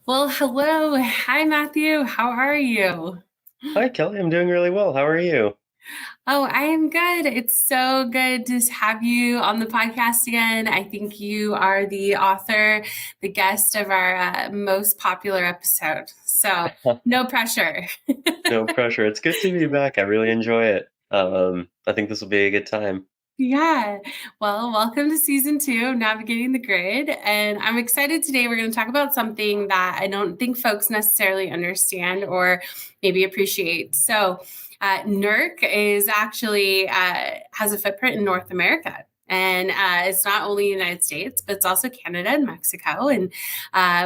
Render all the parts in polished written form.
Well, hello. Hi, Matthew. How are you? Hi, Kelly. I'm doing really well. How are you? Oh, I am good. It's so good to have you on the podcast again. I think you are the author, the guest of our most popular episode. So, no pressure. No pressure. It's good to be back. I really enjoy it. I think this will be a good time. Yeah. Well, welcome to season two of Navigating the Grid. And I'm excited today. We're going to talk about something that I don't think folks necessarily understand or maybe appreciate. So, NERC is actually has a footprint in North America. And it's not only the United States, but it's also Canada and Mexico. And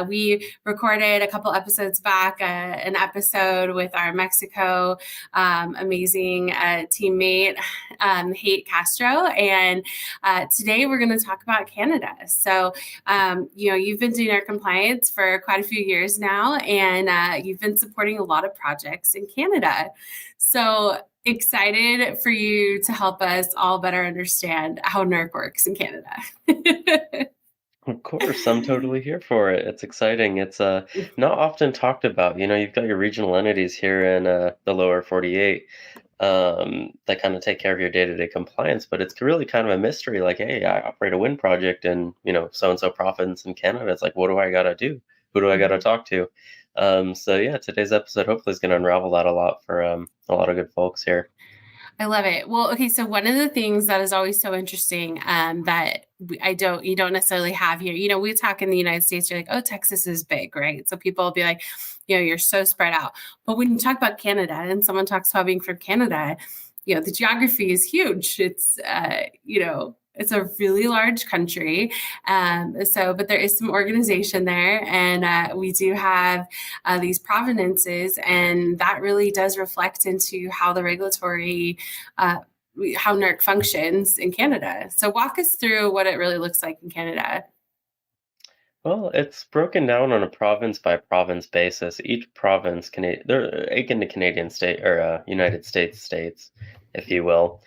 we recorded a couple episodes back an episode with our Mexico amazing teammate Hate Castro. And today we're going to talk about Canada. So, you've been doing our compliance for quite a few years now, and you've been supporting a lot of projects in Canada. So, excited for you to help us all better understand how NERC works in Canada. Of course, I'm totally here for it. It's exciting. It's not often talked about. You've got your regional entities here in the lower 48 that kind of take care of your day-to-day compliance, but it's really kind of a mystery. Like, hey, I operate a wind project in, so and so province in Canada. It's like, what do I gotta do? Who do I gotta talk to? So yeah, today's episode hopefully is gonna unravel that a lot for a lot of good folks here. I love it. Well, okay, so one of the things that is always so interesting that you don't necessarily have here. We talk in the United States, you're like, oh, Texas is big, right? So people will be like, you're so spread out. But when you talk about Canada and someone talks about being from Canada, the geography is huge. It's a really large country. But there is some organization there, and we do have these provenances, and that really does reflect into how the regulatory, uh, how NERC functions in Canada. So walk us through what it really looks like in Canada. Well, it's broken down on a province by province basis. Each province, there are akin to Canadian state or United States states, if you will.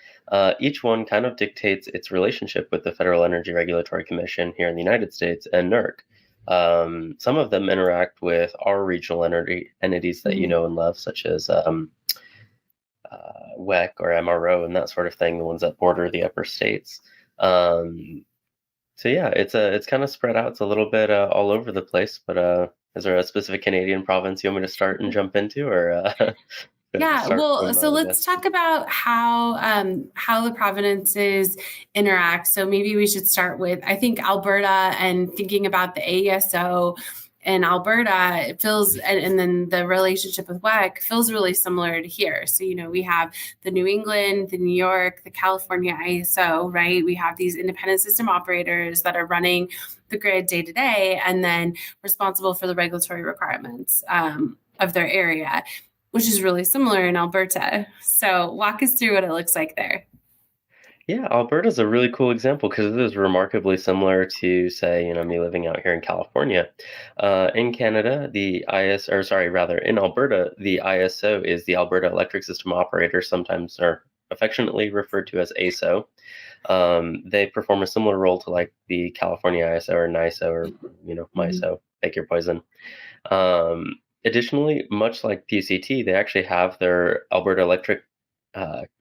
Each one kind of dictates its relationship with the Federal Energy Regulatory Commission here in the United States and NERC. Some of them interact with our regional energy entities that you Mhm. know and love, such as WEC or MRO and that sort of thing, the ones that border the upper states. Um, so yeah, it's kind of spread out. It's a little bit all over the place. But is there a specific Canadian province you want me to start and jump into, or should I just Yeah, start well, from so the let's West? talk about how the provinces interact. So maybe we should start with I think Alberta and thinking about the AESO in Alberta. It feels and then the relationship with WEC feels really similar to here. So we have the New England, the New York, the California ISO, right? We have these independent system operators that are running the grid day to day, and then responsible for the regulatory requirements of their area, which is really similar in Alberta. So walk us through what it looks like there. Yeah, Alberta's a really cool example because it is remarkably similar to, say, me living out here in California. In Canada, the IS, or sorry, rather, in Alberta, the ISO is the Alberta Electric System Operator, sometimes are affectionately referred to as ASO. They perform a similar role to like the California ISO or NISO or Mhm. MISO, pick your poison. Additionally, much like PCT, they actually have their Alberta Electric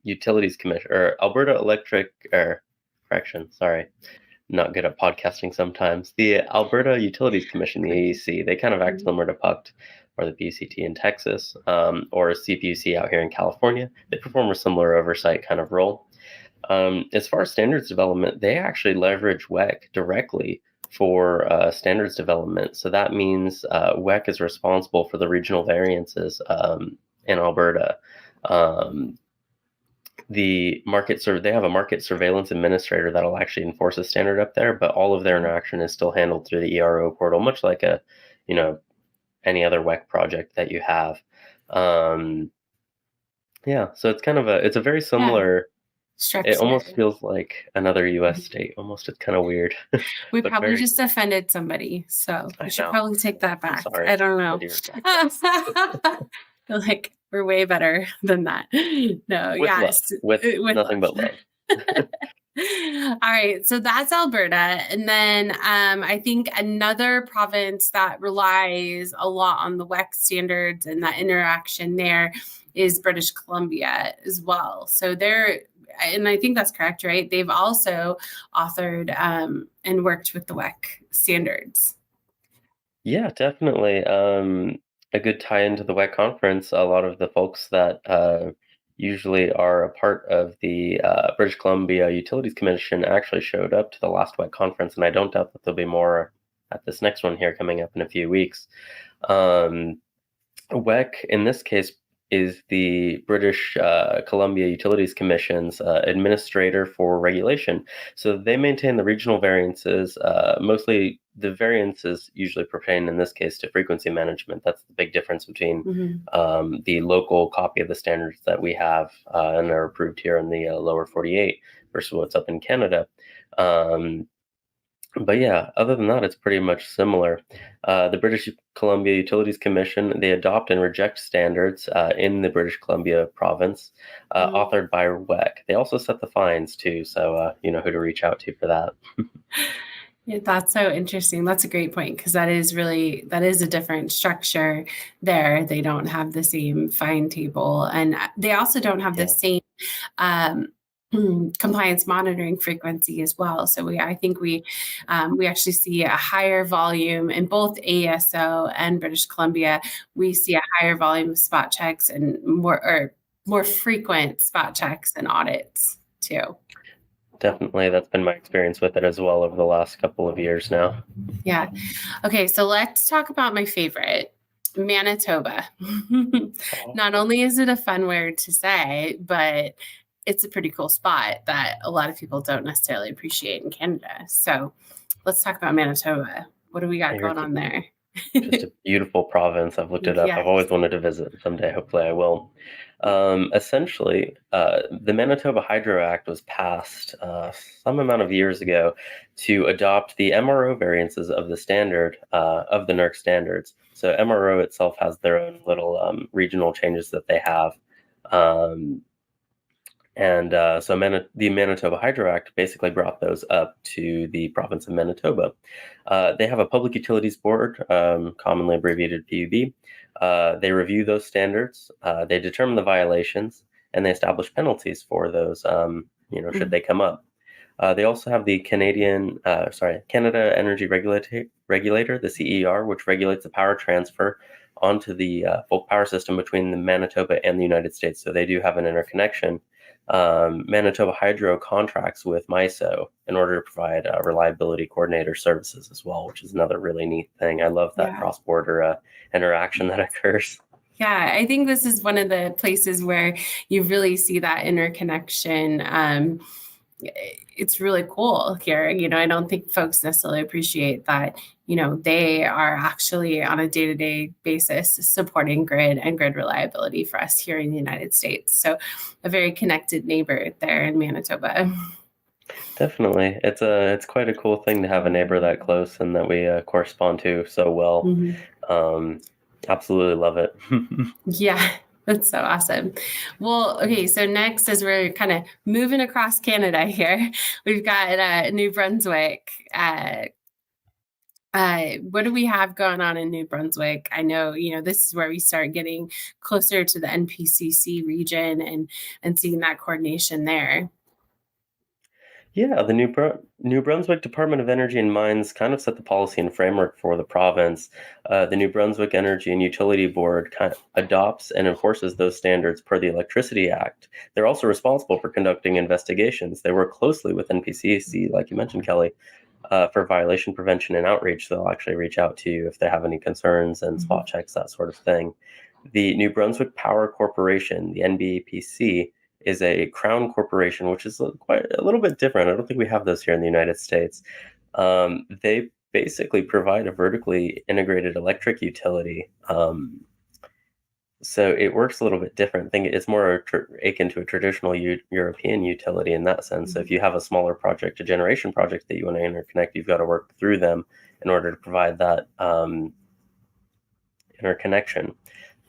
Utilities Commission or Alberta Electric or correction, sorry, not good at podcasting sometimes. The Alberta Utilities Commission, the AEC, they kind of act similar to PUCT or the PCT in Texas or CPUC out here in California. They perform a similar oversight kind of role. As far as standards development, they actually leverage WEC directly for standards development. So that means WEC is responsible for the regional variances in Alberta. Um, they have a market surveillance administrator that'll actually enforce a standard up there, but all of their interaction is still handled through the ERO portal, much like you know, any other WEC project that you have. Um, yeah, so it's a very Yeah, similar. It almost structure. feels like another U.S. state. Almost, it's kind of weird, We but probably very just cool. offended somebody, so we I should know. probably take that I'm back. sorry. I don't I know. do regret this. Like we're way better than that. No, With love, yes, with with nothing but love. love. All right, so that's Alberta. And then I think another province that relies a lot on the WEC standards and that interaction there is British Columbia as well. So they're, and I think that's correct, right? They've also authored and worked with the WEC standards. Yeah, definitely. A good tie into the WEC conference. A lot of the folks that usually are a part of the British Columbia Utilities Commission actually showed up to the last WEC conference, and I don't doubt that there'll be more at this next one here coming up in a few weeks. WEC, in this case, is the British Columbia Utilities Commission's administrator for regulation. So they maintain the regional variances. Mostly the variances usually pertain, in this case, to frequency management. That's the big difference between the local copy of the standards that we have and are approved here in the lower 48 versus what's up in Canada. But yeah, other than that, it's pretty much similar. The British Columbia Utilities Commission, they adopt and reject standards in the British Columbia province, authored by WEC. They also set the fines too, so you know who to reach out to for that. Yeah, that's so interesting. That's a great point because that is a different structure there. They don't have the same fine table, and they also don't have the same um, compliance monitoring frequency as well. So I think we actually see a higher volume in both ASO and British Columbia. We see a higher volume of spot checks and more frequent spot checks and audits too. Definitely, that's been my experience with it as well over the last couple of years now. Yeah. Okay, so let's talk about my favorite, Manitoba. Not only is it a fun word to say, but it's a pretty cool spot that a lot of people don't necessarily appreciate in Canada. So let's talk about Manitoba. What do we got going on there? Just a beautiful province. I've looked it up. Yes. I've always wanted to visit someday. Hopefully, I will. Essentially, the Manitoba Hydro Act was passed some amount of years ago to adopt the MRO variances of the standard of the NERC standards. So MRO itself has their own little regional changes that they have. The Manitoba Hydro Act basically brought those up to the province of Manitoba. They have a Public Utilities Board, commonly abbreviated PUB. They review those standards, they determine the violations, and they establish penalties for those, should they come up. They also have the Canada Energy Regulator, the CER, which regulates the power transfer onto the bulk power system between the Manitoba and the United States. So they do have an interconnection. Manitoba Hydro contracts with MISO in order to provide reliability coordinator services as well, which is another really neat thing. I love that cross-border interaction that occurs. Yeah, I think this is one of the places where you really see that interconnection. It's really cool here. I don't think folks necessarily appreciate that, they are actually on a day-to-day basis supporting grid and grid reliability for us here in the United States. So a very connected neighbor there in Manitoba. Definitely. It's quite a cool thing to have a neighbor that close and that we correspond to so well. Absolutely love it. Yeah. That's so awesome. Well, okay, so next, as we're kind of moving across Canada here, we've got New Brunswick. What do we have going on in New Brunswick? I know, this is where we start getting closer to the NPCC region and seeing that coordination there. Yeah, the New Brunswick Department of Energy and Mines kind of set the policy and framework for the province. The New Brunswick Energy and Utility Board kind of adopts and enforces those standards per the Electricity Act. They're also responsible for conducting investigations. They work closely with NPCC, like you mentioned, Kelly, for violation prevention and outreach. They'll actually reach out to you if they have any concerns and spot checks, that sort of thing. The New Brunswick Power Corporation, the NBPC, is a crown corporation, which is quite a little bit different. I don't think we have those here in the United States. They basically provide a vertically integrated electric utility. So it works a little bit different. I think it's more akin to a traditional European utility in that sense. So if you have a smaller project, a generation project that you want to interconnect, you've got to work through them in order to provide that interconnection.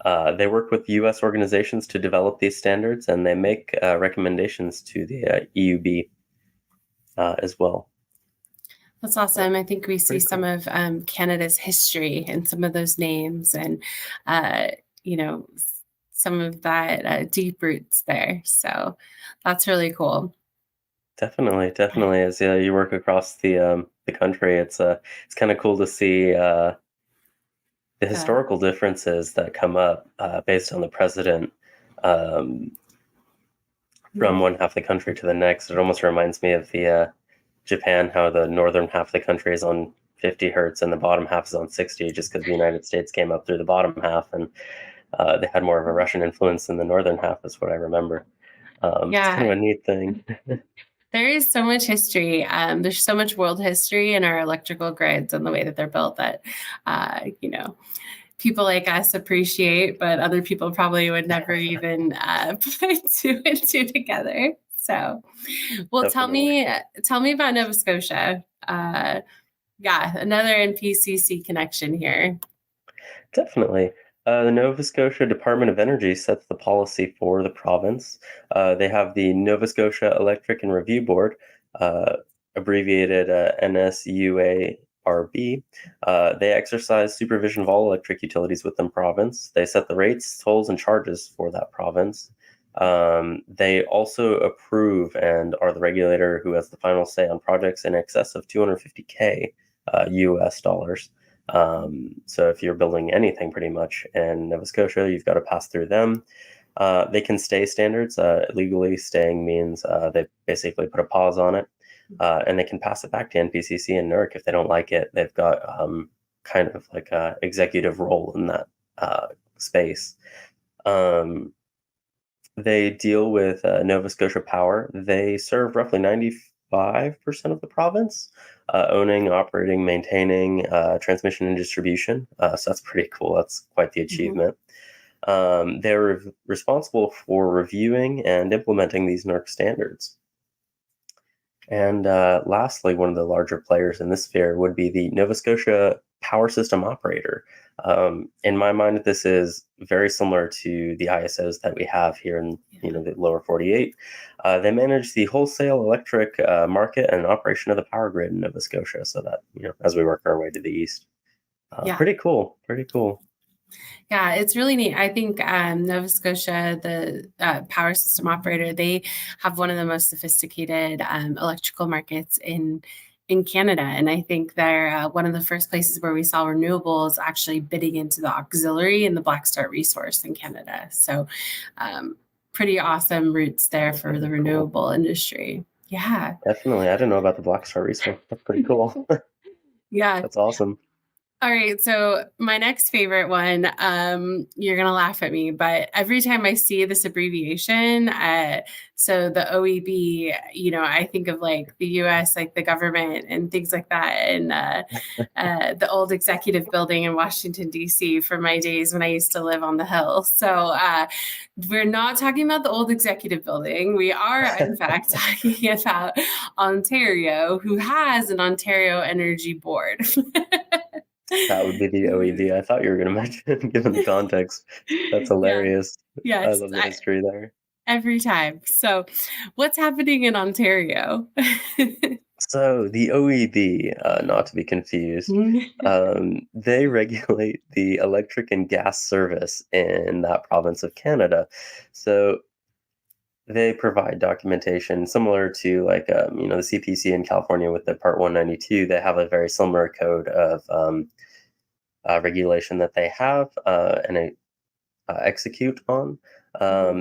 They work with U.S. organizations to develop these standards, and they make recommendations to the EUB. as well. That's awesome. I think we see Pretty some cool. of Canada's history in some of those names, and you know, some of that deep roots there. So that's really cool. Definitely. As you work across the country, it's kind of cool to see the Yeah. historical differences that come up based on the president um, from one half of the country to the next. It almost reminds me of the Japan, how the northern half of the country is on 50 hertz and the bottom half is on 60, just because the United States came up through the bottom half and they had more of a Russian influence in the northern half, is what I remember. It's kind of Yeah, a neat thing. there is so much history. There's so much world history in our electrical grids and the way that they're built that, people like us appreciate, but other people probably would never even put two and two together. So, well, Definitely. tell me about Nova Scotia. Yeah, another NPCC connection here. Definitely. The Nova Scotia Department of Energy sets the policy for the province. They have the Nova Scotia Electric and Review Board, uh, abbreviated NSUARB. They exercise supervision of all electric utilities within the province. They set the rates, tolls, and charges for that province. They also approve and are the regulator who has the final say on projects in excess of 250K US dollars. So if you're building anything pretty much in Nova Scotia, you've got to pass through them. They can stay standards. Legally staying means they basically put a pause on it, and they can pass it back to NPCC and NERC if they don't like it. They've got kind of like a executive role in that space. Um, they deal with Nova Scotia Power. They serve roughly 95% of the province, owning, operating, maintaining transmission and distribution. So that's pretty cool. That's quite the Mhm. achievement. They're responsible for reviewing and implementing these NERC standards. And lastly, one of the larger players in this sphere would be the Nova Scotia Power System Operator. In my mind, this is very similar to the ISOs that we have here in the lower 48. They manage the wholesale electric market and operation of the power grid in Nova Scotia. So that as we work our way to the east, Yeah. pretty cool, pretty cool. Yeah, it's really neat. I think Nova Scotia, the power system operator, they have one of the most sophisticated electrical markets in Canada, and I think they're one of the first places where we saw renewables actually bidding into the auxiliary and the Black Start resource in Canada. So, pretty awesome roots there for the renewable industry. Yeah. Definitely. I didn't know about the Black Star resource. That's pretty cool. Yeah. That's awesome. All right, so my next favorite one, you're gonna laugh at me, but every time I see this abbreviation, so the OEB, I think of like the U.S., like the government and things like that, and the old executive building in Washington D.C. from my days when I used to live on the Hill. So we're not talking about the old executive building. We are, in fact, talking about Ontario, who has an Ontario Energy Board. That would be the OEV I thought you were going to mention, given the context. That's Yeah. hilarious. I Yes. love the history there. Every time. So, what's happening in Ontario? So, the OEB, not to be confused, they regulate the electric and gas service in that province of Canada. So, they provide documentation similar to like the CPC in California with the Part 192. They have a very similar code of regulation that they have and execute on.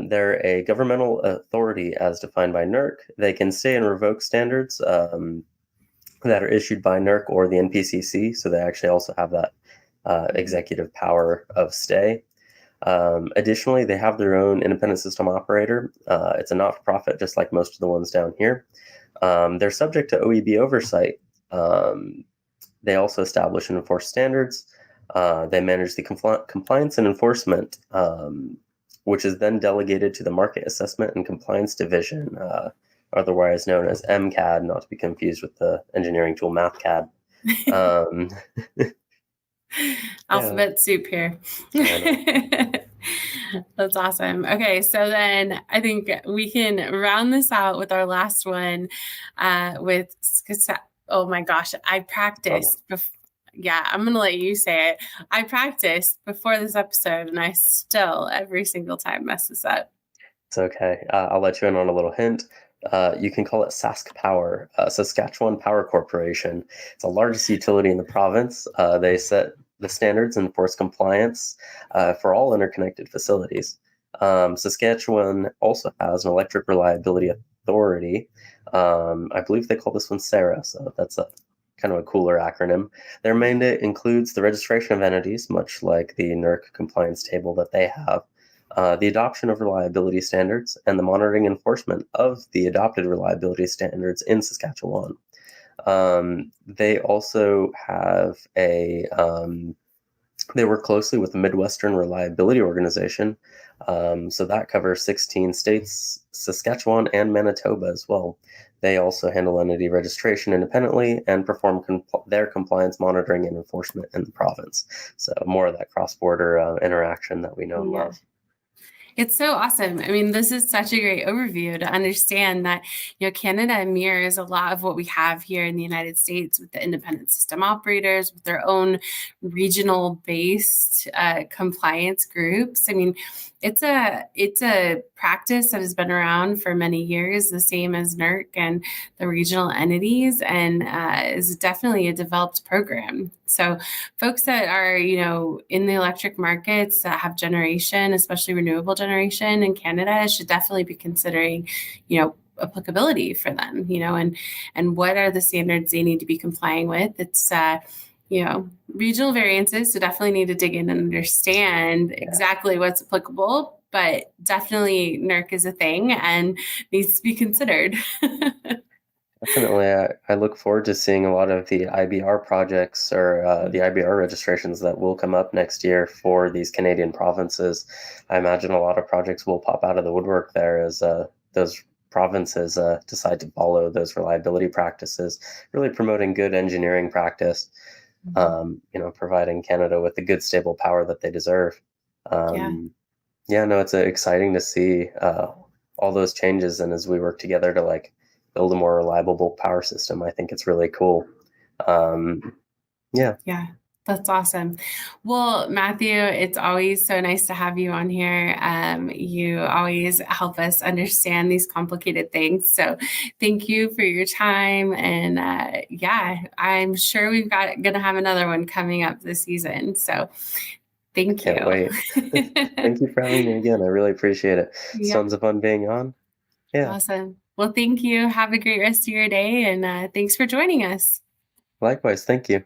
They're a governmental authority as defined by NERC. They can stay and revoke standards that are issued by NERC or the NPCC. So they actually also have that executive power of stay. Additionally, they have their own independent system operator. It's a not-for-profit, just like most of the ones down here. They're subject to OEB oversight. They also establish and enforce standards. They manage the compliance and enforcement, which is then delegated to the Market Assessment and Compliance Division, otherwise known as MCAD, not to be confused with the engineering tool MathCAD. Alphabet soup here. That's awesome. Okay, so then I think we can round this out with our last one with oh my gosh, I practiced yeah, I'm gonna let you say it. I practiced before this episode and I still every single time mess this up. It's okay. I'll let you in on a little hint. You can call it Sask Power, Saskatchewan Power Corporation. It's the largest utility in the province. They set the standards and enforce compliance for all interconnected facilities. Saskatchewan also has an electric reliability authority. I believe they call this one SARA, so that's a kind of a cooler acronym. Their mandate includes the registration of entities, much like the NERC compliance table that they have, the adoption of reliability standards, and the monitoring and enforcement of the adopted reliability standards in Saskatchewan. They also have they work closely with the Midwestern Reliability Organization. So that covers 16 states, Saskatchewan, and Manitoba as well. They also handle entity registration independently and perform their compliance monitoring and enforcement in the province. So more of that cross-border interaction that we know and love. It's so awesome. I mean, this is such a great overview to understand that, Canada mirrors a lot of what we have here in the United States with the independent system operators, with their own regional based compliance groups. I mean, it's a practice that has been around for many years, the same as NERC and the regional entities, and is definitely a developed program. So folks that are, in the electric markets that have generation, especially renewable generation in Canada, should definitely be considering, applicability for them, and what are the standards they need to be complying with. It's regional variances, so definitely need to dig in and understand exactly what's applicable, but definitely NERC is a thing and needs to be considered. Definitely. I look forward to seeing a lot of the IBR projects or the IBR registrations that will come up next year for these Canadian provinces. I imagine a lot of projects will pop out of the woodwork there as those provinces decide to follow those reliability practices, really promoting good engineering practice, providing Canada with the good, stable power that they deserve. No, it's exciting to see all those changes. And as we work together to build a more reliable power system, I think it's really cool. Yeah, that's awesome. Well, Matthew, it's always so nice to have you on here. You always help us understand these complicated things. So thank you for your time. And I'm sure we've gonna have another one coming up this season. So thank you. Can't wait. Thank you for having me again. I really appreciate it. Tons of fun being on. Yeah. Awesome. Well, thank you. Have a great rest of your day. And thanks for joining us. Likewise. Thank you.